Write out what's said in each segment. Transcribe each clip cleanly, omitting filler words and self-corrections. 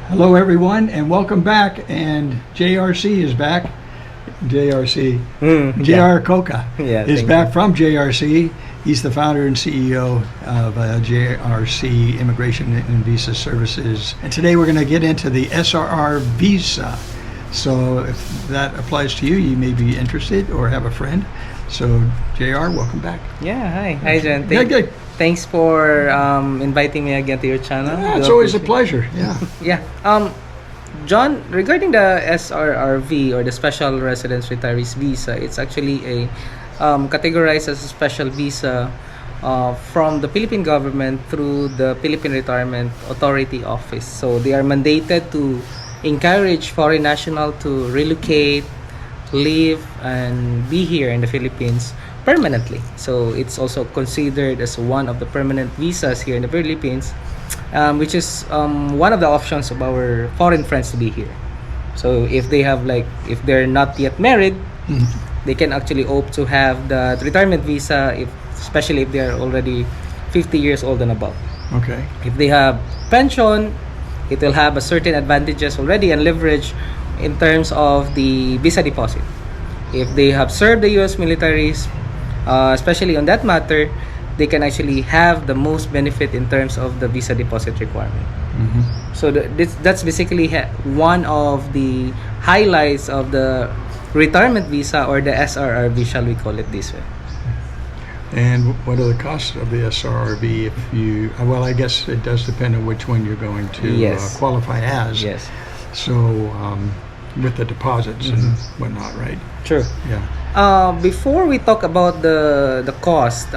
Hello, everyone, and welcome back. And JRC is back. JRC, JR Coca is back from JRC. He's the founder and CEO of JRC Immigration and Visa Services. And today we're going to get into the SRR visa. So if that applies to you, you may be interested or have a friend. So JR, welcome back. Yeah, hi Jen. Good. Thanks for inviting me again to your channel. Yeah, it's always a pleasure. Yeah. Yeah. John, regarding the SRRV or the Special Residence Retirees Visa, it's actually a categorized as a special visa from the Philippine government through the Philippine Retirement Authority Office. So they are mandated to encourage foreign national to relocate, live, and be here in the Philippines permanently. So it's also considered as one of the permanent visas here in the Philippines, which is one of the options of our foreign friends to be here. So if they have if they're not yet married, they can actually opt to have the retirement visa, especially if they are already 50 years old and above. Okay. If they have pension, it will have a certain advantages already and leverage in terms of the visa deposit. If they have served the U.S. militaries, especially on that matter, they can actually have the most benefit in terms of the visa deposit requirement. So that's basically one of the highlights of the retirement visa, or the SRRV, shall we call it this way. And what are the costs of the SRRV if you, well, I guess it does depend on which one you're going to qualify as. Yes. So with the deposits and whatnot, right? True. Yeah. Before we talk about the cost,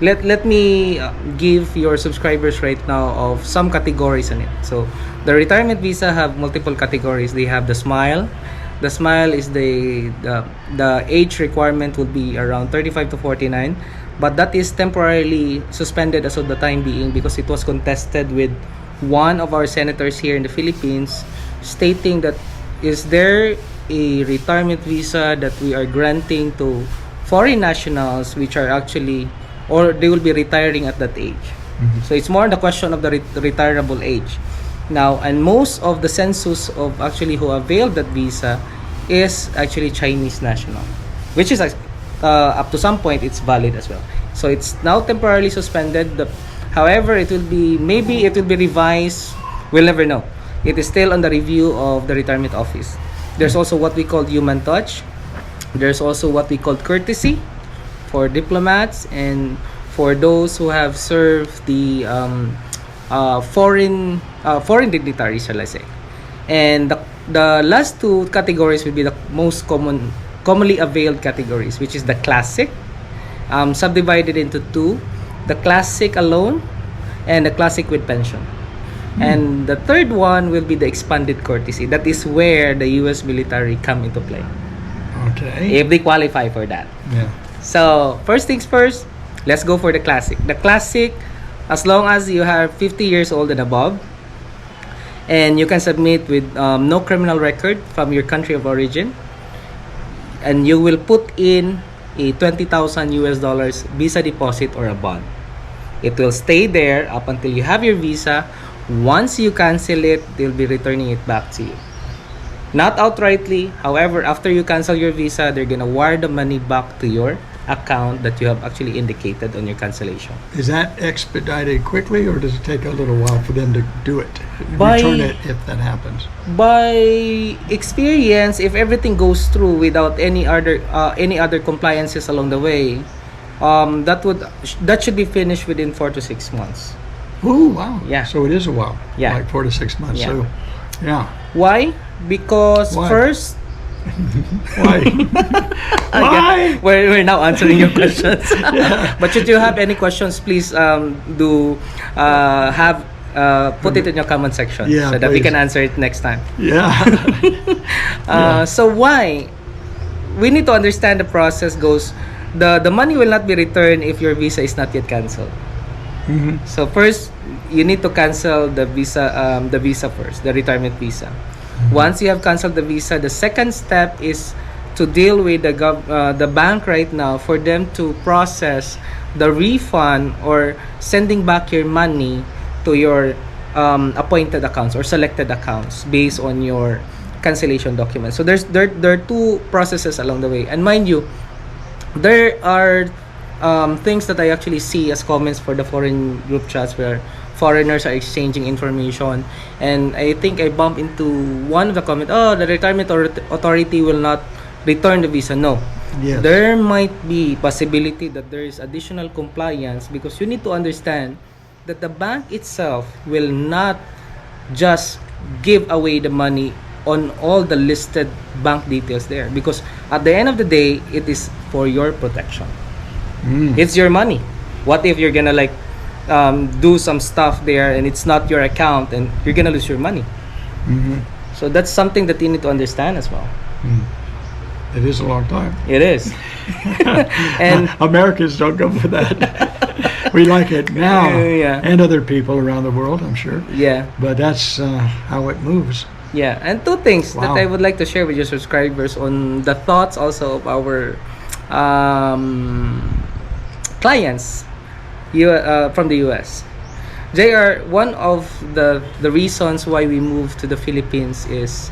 let me give your subscribers right now of some categories in it. So the retirement visa have multiple categories. They have the SMILE. The SMILE is the age requirement would be around 35 to 49, but that is temporarily suspended as of the time being because it was contested with one of our senators here in the Philippines, stating that is there a retirement visa that we are granting to foreign nationals which are actually, or they will be retiring at that age. So it's more the question of the retirable age. Now, and most of the census of actually who availed that visa is actually Chinese national, which is up to some point it's valid as well. So it's now temporarily suspended. However, it will be revised. We'll never know. It is still on the review of the retirement office. There's also what we call human touch. There's also what we call courtesy for diplomats and for those who have served the foreign dignitaries, shall I say. And the last two categories will be the most commonly availed categories, which is the classic, subdivided into two: the classic alone and the classic with pension. And the third one will be the expanded courtesy. That is where the U.S. military come into play. Okay. If they qualify for that. Yeah. So first things first, let's go for the classic. The classic, as long as you are 50 years old and above, and you can submit with no criminal record from your country of origin, and you will put in a $20,000 US visa deposit or a bond. It will stay there up until you have your visa. Once you cancel it, they'll be returning it back to you. Not outrightly, however, after you cancel your visa, they're gonna wire the money back to your account that you have actually indicated on your cancellation. Is that expedited quickly, or does it take a little while for them to do it? Return it if that happens. By experience, if everything goes through without any other compliances along the way, that should be finished within 4 to 6 months. Oh, wow. Yeah. So it is a while. Yeah. Like 4 to 6 months. Yeah. So, yeah. Why? Because Why? first, Why? Why? we're now answering your questions. But should you have any questions, please put it in your comment section so that we can answer it next time. Yeah. So why? We need to understand the process goes. The money will not be returned if your visa is not yet cancelled. So first, you need to cancel the visa first, the retirement visa. Once you have canceled the visa, the second step is to deal with the bank right now for them to process the refund or sending back your money to your appointed accounts or selected accounts based on your cancellation document. So there are two processes along the way. And mind you, there are things that I actually see as comments for the foreign group chats where foreigners are exchanging information, and I think I bumped into one of the comments, oh, the retirement authority will not return the visa. No. Yes. There might be possibility that there is additional compliance, because you need to understand that the bank itself will not just give away the money on all the listed bank details there, because at the end of the day, it is for your protection. It's your money. What if you're gonna like do some stuff there and it's not your account and you're gonna lose your money? So that's something that you need to understand as well. It is a long time. It is. And Americans don't go for that. We like it now, and other people around the world, I'm sure. Yeah. But that's how it moves. Yeah, and two things that I would like to share with your subscribers on the thoughts also of our clients from the US. JR, one of the reasons why we moved to the Philippines is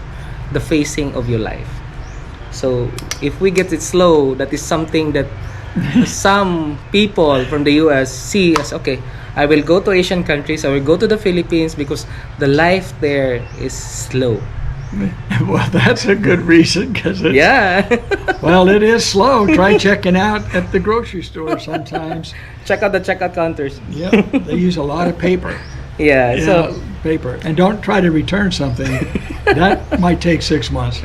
the phasing of your life. So if we get it slow, that is something that some people from the US see as, okay, I will go to Asian countries, I will go to the Philippines because the life there is slow. Well, that's a good reason, because well, it is slow. Try checking out at the grocery store sometimes. Check out the checkout counters. Yeah, they use a lot of paper. So paper, and don't try to return something that might take 6 months.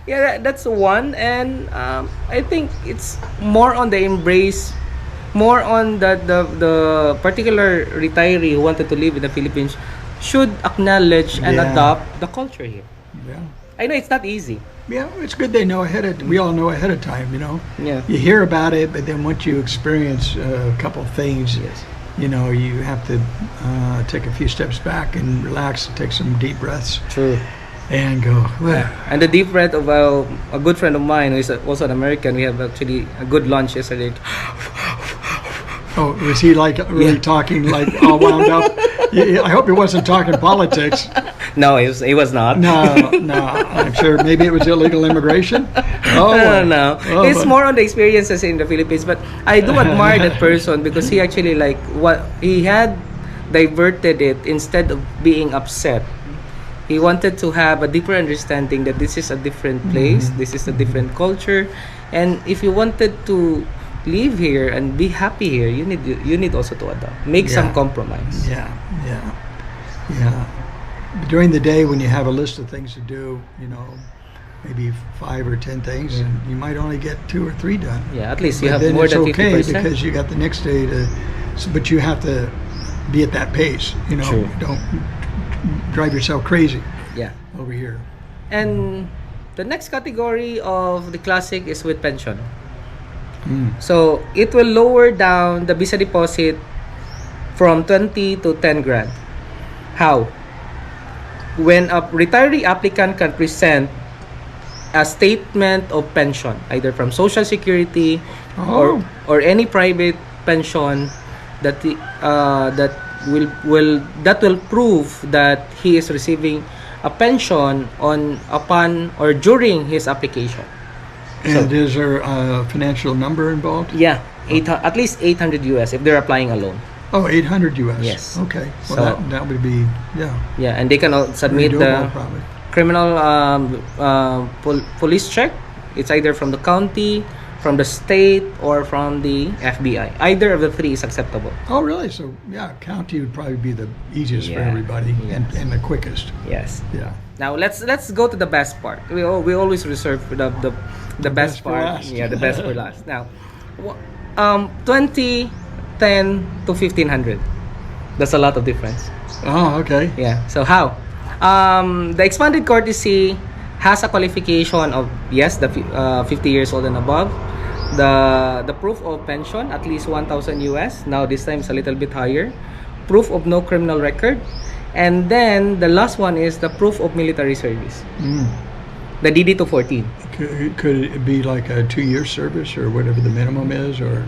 That's one, and I think it's more on the embrace, more on the particular retiree who wanted to live in the Philippines should acknowledge and adopt the culture here. Yeah, I know it's not easy. Yeah, it's good they know we all know ahead of time, you know. Yeah. You hear about it, but then once you experience a couple things, you know, you have to take a few steps back and relax and take some deep breaths. True. And go. And the deep breath of a good friend of mine who is also an American, we have actually a good lunch yesterday. Oh, was he like really talking like all wound up? I hope he wasn't talking politics. No, he was not. No, I'm sure maybe it was illegal immigration. No. It's more on the experiences in the Philippines. But I do admire that person because he actually he had diverted it. Instead of being upset, he wanted to have a deeper understanding that this is a different place, this is a different culture, and if you wanted to live here and be happy here, you need also to adapt, make some compromise. Yeah. During the day, when you have a list of things to do, you know, maybe 5 or 10 things, and you might only get 2 or 3 done. Yeah, at least you have more than 50%. Then it's okay because you got the next day but you have to be at that pace. You know, don't drive yourself crazy. Yeah. Over here. And the next category of the classic is with pension. So it will lower down the visa deposit from 20 to 10 grand. How? When a retiree applicant can present a statement of pension, either from Social Security or any private pension that will prove that he is receiving a pension upon or during his application. And is there a financial number involved? Yeah, at least 800 US if they're applying a loan. Oh, 800 US. Yes. Okay. Well, So that would be yeah, and they can submit doable, the probably. criminal police check. It's either from the county, from the state, or from the FBI. Either of the three is acceptable. Oh, really? So county would probably be the easiest for everybody and the quickest. Yes. Yeah. Now let's go to the best part. We always reserve the best part. Last. Yeah, the best for last. Now, 2010 to 1500. That's a lot of difference. Oh, okay. Yeah. So how? The expanded courtesy has a qualification of the 50 years old and above. The proof of pension, at least 1,000 US. Now this time it's a little bit higher. Proof of no criminal record. And then the last one is the proof of military service. The DD-214. Could it be like a 2-year service or whatever the minimum is, or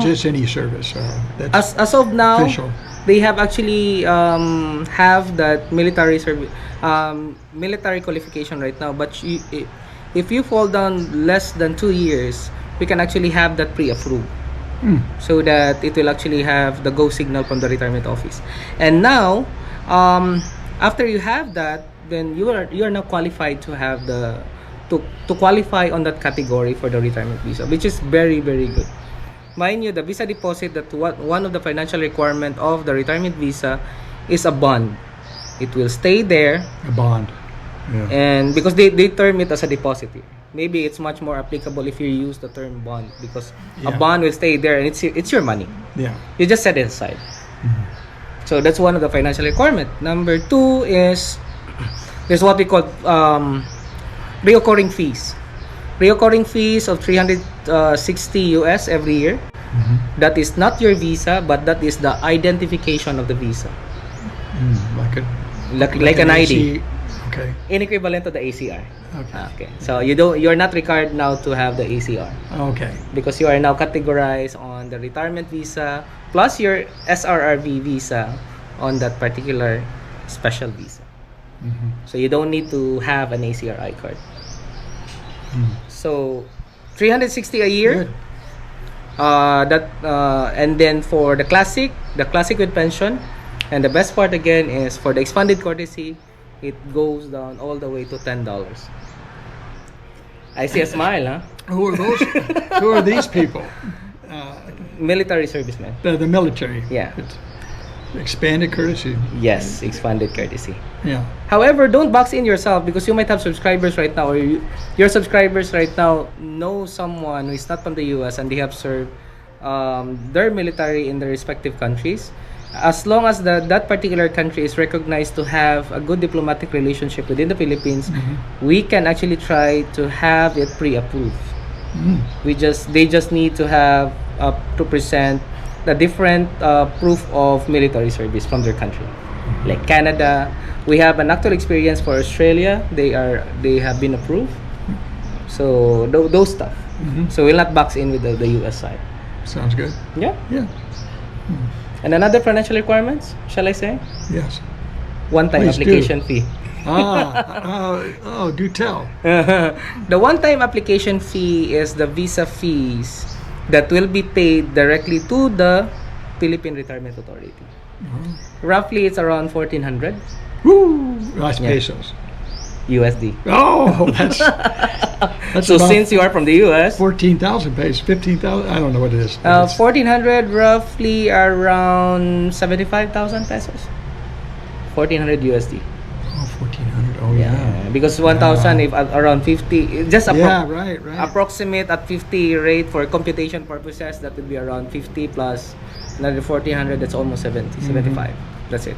just any service? That's as of now, official. they have actually have that military service, military qualification right now. But if you fall down less than 2 years, we can actually have that pre-approved. So that it will actually have the go signal from the retirement office. And now, after you have that, then you are now qualified to have to qualify on that category for the retirement visa, which is very, very good. Mind you, the visa deposit, that one of the financial requirement of the retirement visa is a bond. It will stay there. A bond. Yeah. And because they term it as a deposit here. Maybe it's much more applicable if you use the term bond, because a bond will stay there and it's your money. Yeah. You just set it aside. So that's one of the financial requirement. Number 2 is there's what we call reoccurring fees. Reoccurring fees of 360 US every year. That is not your visa, but that is the identification of the visa. Like an ID. Okay. In equivalent to the ACR. Okay. So you're not required now to have the ACR. Okay. Because you are now categorized on the retirement visa plus your SRRV visa on that particular special visa. So you don't need to have an ACRI card. So 360 a year. Good. And then for the classic with pension, and the best part again is for the expanded courtesy, it goes down all the way to $10. I see a smile, huh? Who are those? Who are these people? Military servicemen. The military. Yeah. It's expanded courtesy. Yes, expanded courtesy. Yeah. However, don't box in yourself, because you might have subscribers right now, or your subscribers right now know someone who is not from the US and they have served their military in their respective countries. As long as that particular country is recognized to have a good diplomatic relationship within the Philippines, we can actually try to have it pre-approved. They just need to have to present the different proof of military service from their country. Like Canada, we have an actual experience for Australia. They have been approved. So those stuff. So we'll not box in with the US side. Sounds good. Yeah. Yeah. And another financial requirements, shall I say? Yes. One-time Please application fee. Do tell. The one-time application fee is the visa fees that will be paid directly to the Philippine Retirement Authority. Roughly, it's around 1,400 Woo! That's pesos. USD. Oh, that's so since you are from the US, 14,000 pesos, 15,000. I don't know what it is. 1,400 roughly around 75,000 pesos. 1,400 USD. Oh, 1,400. Oh yeah. Because 1,000 if at around 50, just right. approximate at 50 rate for computation purposes, that would be around 50 plus another 1,400. That's almost 75. That's it.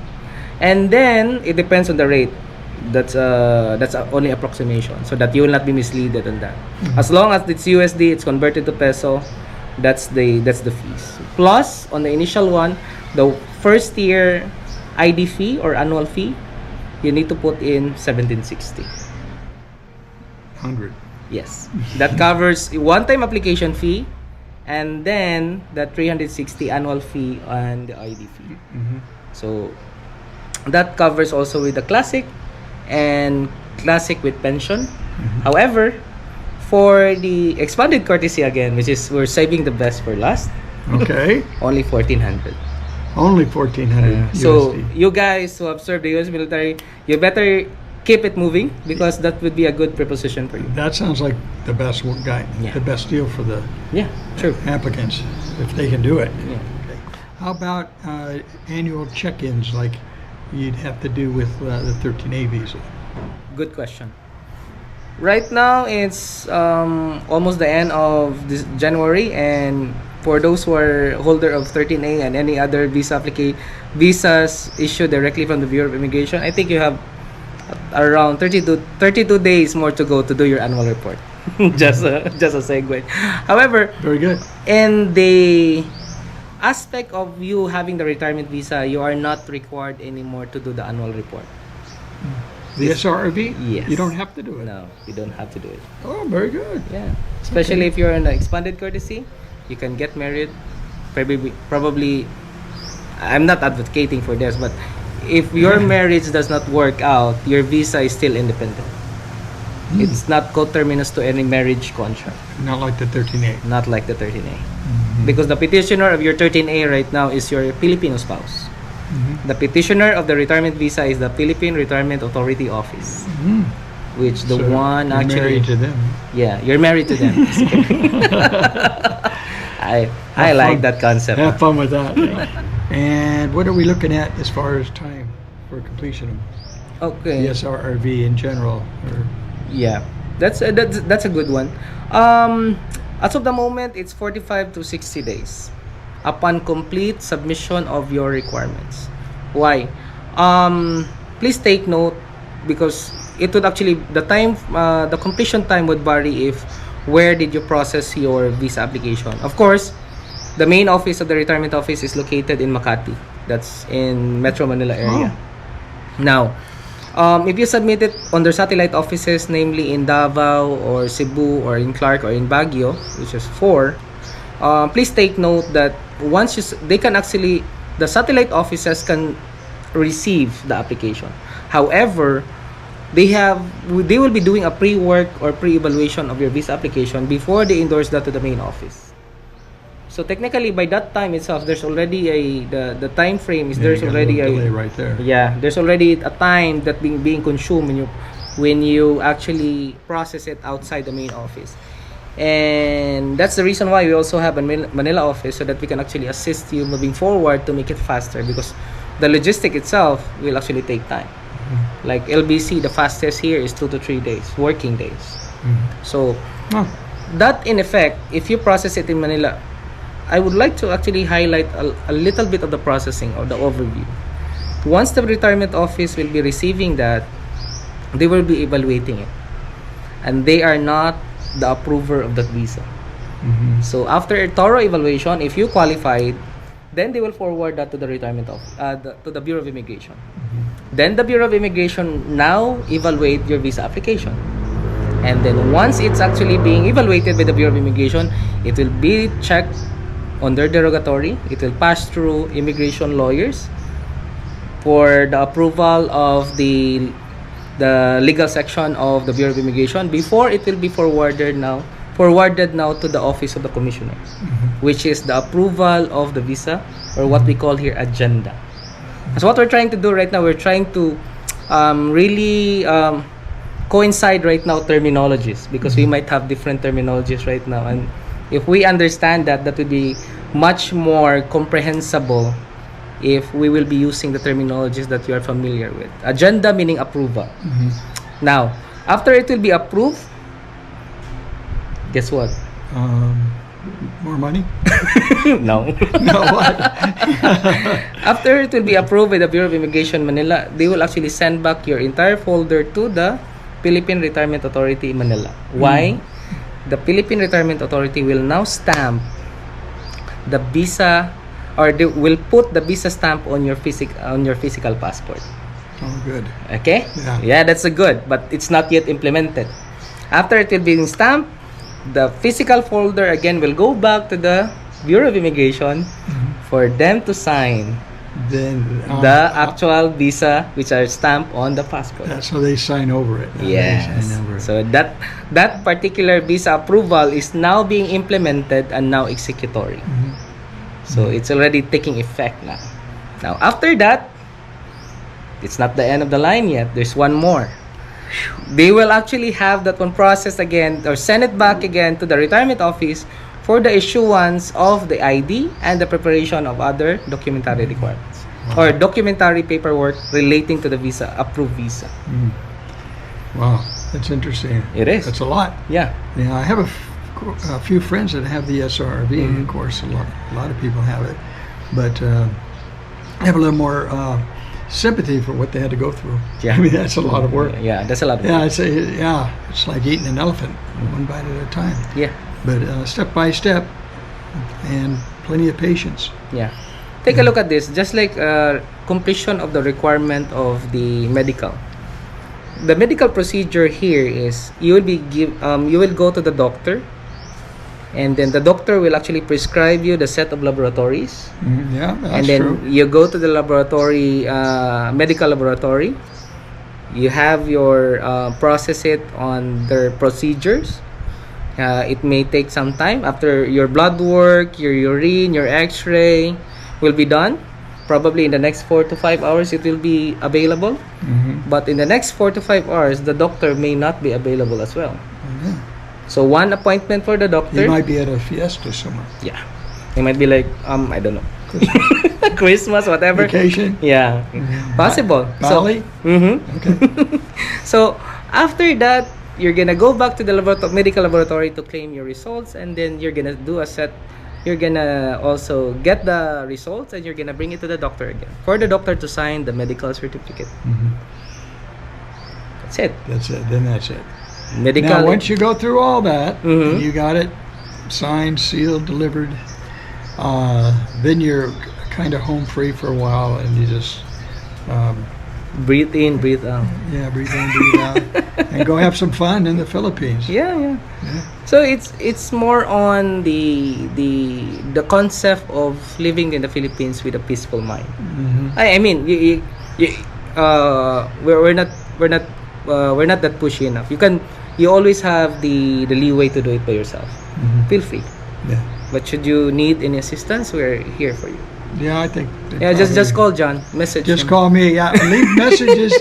And then it depends on the rate. That's only approximation, so that you will not be misled on that. As long as it's USD, it's converted to peso, that's the fees. Plus on the initial one, the first year ID fee or annual fee, you need to put in 1,760. 100. Yes, that covers one-time application fee, and then the 360 annual fee and the ID fee. So that covers also with the classic and classic with pension. However, for the expanded courtesy again, which is we're saving the best for last. Okay. Only 1,400. Only 1,400 So USD. you guys who have served the US military, you better keep it moving, because that would be a good preposition for you. That sounds like the best guy, the best deal for the applicants, if they can do it. Yeah. Okay. How about annual check-ins like you'd have to do with the 13A visa? Good question. Right now it's almost the end of this January, and for those who are holder of 13A and any other visas issued directly from the Bureau of Immigration, I think you have around 32 days more to go to do your annual report. just a segue. However, very good. In the aspect of you having the retirement visa, you are not required anymore to do the annual report. The SRRV? Yes. You don't have to do it? No, you don't have to do it. Oh, very good. Yeah. Especially if you're in the expanded courtesy, you can get married probably I'm not advocating for this, but if your marriage does not work out, your visa is still independent. It's not coterminous to any marriage contract. Not like the 13A. Not like the 13A. Because the petitioner of your 13A right now is your Filipino spouse. The petitioner of the retirement visa is the Philippine Retirement Authority Office. Which the So one you're actually... married to them. Yeah, you're married to them. I like that concept. Have fun with that. And what are we looking at as far as time for completion of Okay. the SRRV in general? Or Yeah, that's a good one. As of the moment, it's 45 to 60 days upon complete submission of your requirements. Why? Please take note, because it would actually the completion time would vary if where did you process your visa application. Of course, the main office of the retirement office is located in Makati. That's in Metro Manila area. Now, if you submit it on their satellite offices, namely in Davao or Cebu or in Clark or in Baguio, which is 4, please take note that once they can actually, the satellite offices can receive the application. However, they will be doing a pre-work or pre-evaluation of your visa application before they endorse that to the main office. So technically, by that time itself, there's already the time frame is there's already a delay right there. Yeah, there's already a time that being consumed when you actually process it outside the main office. And that's the reason why we also have a Manila office, so that we can actually assist you moving forward to make it faster, because the logistic itself will actually take time. Like LBC, the fastest here is 2 to 3 days, working days. So that in effect, if you process it in Manila, I would like to actually highlight a little bit of the processing or the overview. Once the retirement office will be receiving that, they will be evaluating it, and they are not the approver of that visa. So after a thorough evaluation, if you qualified, then they will forward that to the retirement to the Bureau of Immigration. Then the Bureau of Immigration now evaluate your visa application, and then once it's actually being evaluated by the Bureau of Immigration, it will be checked on their derogatory. It will pass through immigration lawyers for the approval of the legal section of the Bureau of Immigration before it will be forwarded now to the office of the commissioner, which is the approval of the visa, or what we call here agenda. So what we're trying to do right now, we're trying to really coincide right now terminologies, because we might have different terminologies right now, and if we understand that would be much more comprehensible if we will be using the terminologies that you are familiar with. Agenda meaning approval. Now, after it will be approved, guess what? More money? No. No, what? After it will be approved by the Bureau of Immigration Manila, they will actually send back your entire folder to the Philippine Retirement Authority in Manila. Why? The Philippine Retirement Authority will now stamp the visa, or they will put the visa stamp on your physical passport. Oh, good. Okay? Yeah, that's a good, but it's not yet implemented. After it will be stamped, the physical folder again will go back to the Bureau of Immigration for them to sign Then the actual visa, which are stamped on the passport. so they sign over it. Yes. They sign over it. So that particular visa approval is now being implemented and now executory. So it's already taking effect now. Now after that, it's not the end of the line yet. There's one more. They will actually have that one processed again, or send it back again to the retirement office for the issuance of the ID and the preparation of other documentary requirements or documentary paperwork relating to the visa, approved visa. Wow, that's interesting. It is. That's a lot. Yeah. Yeah, I have a few friends that have the SRRV. Of course, a lot of people have it, but I have a little more sympathy for what they had to go through. Yeah. I mean, that's a lot of work. Yeah, that's a lot of Yeah, work. I'd say, it's like eating an elephant, one bite at a time. Yeah. But step by step, and plenty of patience. Yeah. Take a look at this. Just like completion of the requirement of the medical. The medical procedure here is you will go to the doctor. And then the doctor will actually prescribe you the set of laboratories. Yeah, that's and then true. you go to the laboratory, medical laboratory. You have your process it on their procedures. It may take some time after your blood work, your urine, your x-ray will be done. Probably in the next 4 to 5 hours it will be available. But in the next 4 to 5 hours the doctor may not be available as well. So one appointment for the doctor. He might be at a fiesta somewhere. Yeah, he might be like I don't know, Christmas, whatever. Vacation. Yeah, possible. Bali. So, Okay. so after that, you're gonna go back to the medical laboratory to claim your results, and then you're gonna do a set. You're gonna also get the results, and you're gonna bring it to the doctor again for the doctor to sign the medical certificate. That's it. That's it. Then that's it. Medical. Now, once you go through all that, and you got it signed, sealed, delivered, then you're kind of home free for a while, and you just breathe in, breathe out. yeah, breathe in, breathe out, and go have some fun in the Philippines. Yeah. So it's more on the concept of living in the Philippines with a peaceful mind. I mean, we're not that pushy enough. You always have the leeway to do it by yourself. Feel free. Yeah. But should you need any assistance, we're here for you. Yeah, I think. Yeah, just call John. Message Just him. call me. Yeah, leave messages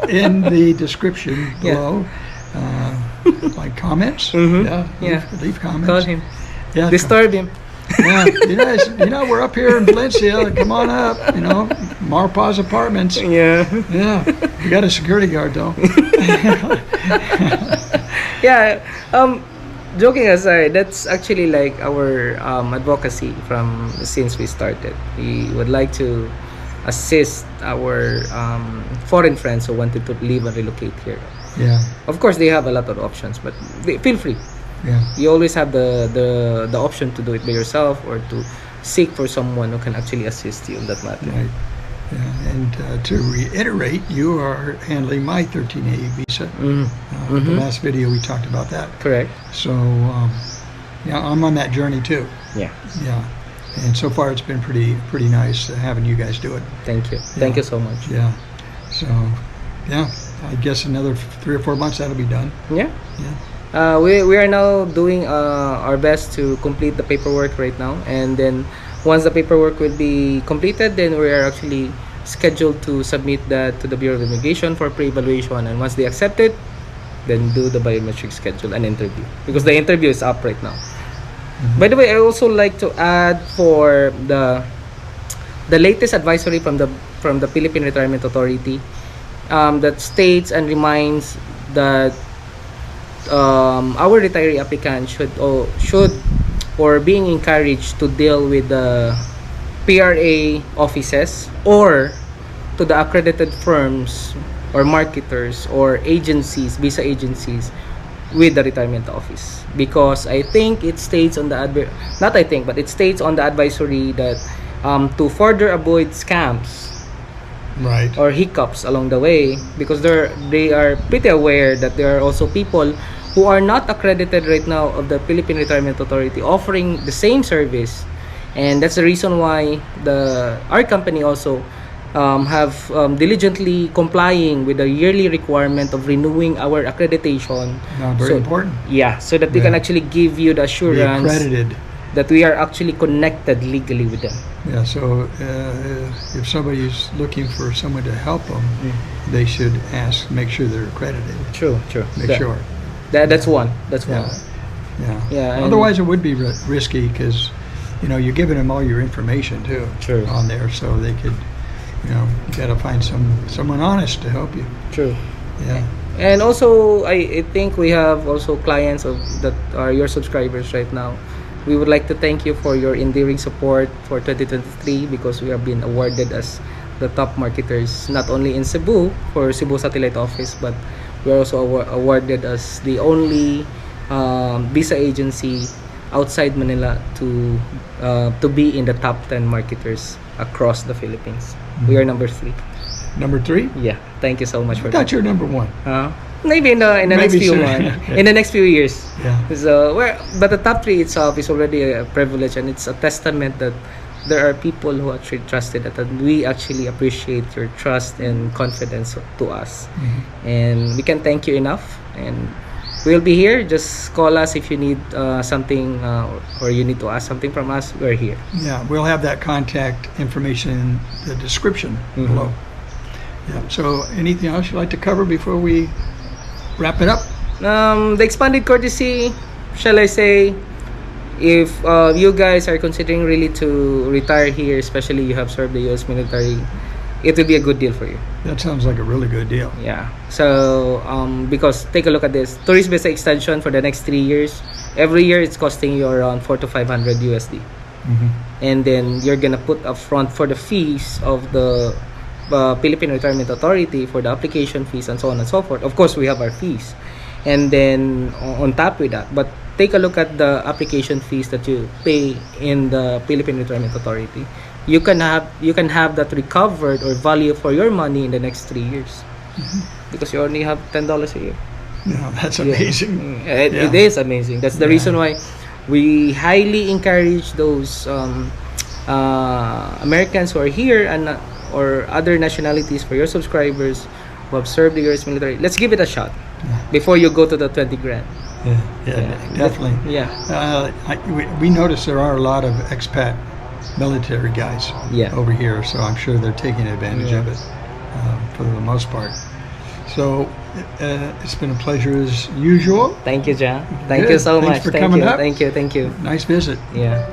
in the description below. Like comments. Yeah. Leave comments. Call him. Yeah. Disturb him. Yeah. You know, we're up here in Valencia. Come on up. You know, Marpa's Apartments. Yeah. Yeah. We got a security guard though. Yeah. Joking aside, that's actually like our advocacy from since we started. We would like to assist our foreign friends who wanted to live and relocate here. Yeah. Of course, they have a lot of options, but feel free. Yeah. You always have the option to do it by yourself or to seek for someone who can actually assist you in that matter. Right. Yeah. And to reiterate, you are handling my 13A visa. The last video we talked about that. Correct. So, yeah, I'm on that journey too. Yeah. Yeah. And so far, it's been pretty nice having you guys do it. Thank you. Thank you so much. Yeah. So, yeah, I guess another 3 or 4 months that'll be done. Yeah. Yeah. We are now doing our best to complete the paperwork right now, and then once the paperwork will be completed, then we are actually scheduled to submit that to the Bureau of Immigration for pre-evaluation, and once they accept it, then do the biometric schedule and interview, because the interview is up right now. By the way, I also like to add for the latest advisory from the Philippine Retirement Authority that states and reminds that our retiree applicants should or being encouraged to deal with the PRA offices or to the accredited firms or marketers or agencies, visa agencies with the retirement office, because I think it states on the it states on the advisory that to further avoid scams Right. or hiccups along the way, because they are pretty aware that there are also people who are not accredited right now of the Philippine Retirement Authority offering the same service, and that's the reason why our company also have diligently complying with the yearly requirement of renewing our accreditation. Very important. Yeah, so that they can actually give you the Be assurance accredited. that we are actually connected legally with them. Yeah, so if somebody's looking for someone to help them, they should make sure they're accredited. True. Make sure. That's one. That's one. Yeah. And Otherwise, it would be risky because, you're giving them all your information too. True. On there, so they could, you got to find someone honest to help you. True. Yeah. And also, I think we have also clients that are your subscribers right now. We would like to thank you for your endearing support for 2023, because we have been awarded as the top marketers not only in Cebu for Cebu Satellite Office, but we are also awarded as the only visa agency outside Manila to be in the top 10 marketers across the Philippines. We are number 3. Number 3? Yeah, thank you so much for I thought that. you're number 1. Huh? Maybe in the next Maybe few soon. months, in the next few years. Yeah. So, but the top 3 itself is already a privilege, and it's a testament that there are people who actually trusted it, and we actually appreciate your trust and confidence to us. And we can thank you enough. And we'll be here. Just call us if you need something or you need to ask something from us. We're here. Yeah, we'll have that contact information in the description below. Yeah. So, anything else you'd like to cover before we wrap it up? The expanded courtesy, shall I say, if you guys are considering really to retire here, especially you have served the U.S. military, it will be a good deal for you. That sounds like a really good deal. Yeah. So, because take a look at this. Tourist visa extension for the next 3 years. Every year, it's costing you around 400 to 500 USD. And then you're gonna put upfront for the fees of the Philippine Retirement Authority for the application fees and so on and so forth. Of course, we have our fees. And then on top with that, but take a look at the application fees that you pay in the Philippine Retirement Authority. You can have that recovered or value for your money in the next 3 years, because you only have $10 a year. Yeah, that's amazing. It is amazing. That's the reason why we highly encourage those Americans who are here and or other nationalities, for your subscribers who have served the U.S. military. Let's give it a shot before you go to the 20 grand. Definitely. Yeah. We notice there are a lot of expat military guys over here, so I'm sure they're taking advantage of it for the most part. So it's been a pleasure as usual. Thank you, John. Thank you so much. Thanks for coming up. Thank you. Nice visit. Yeah.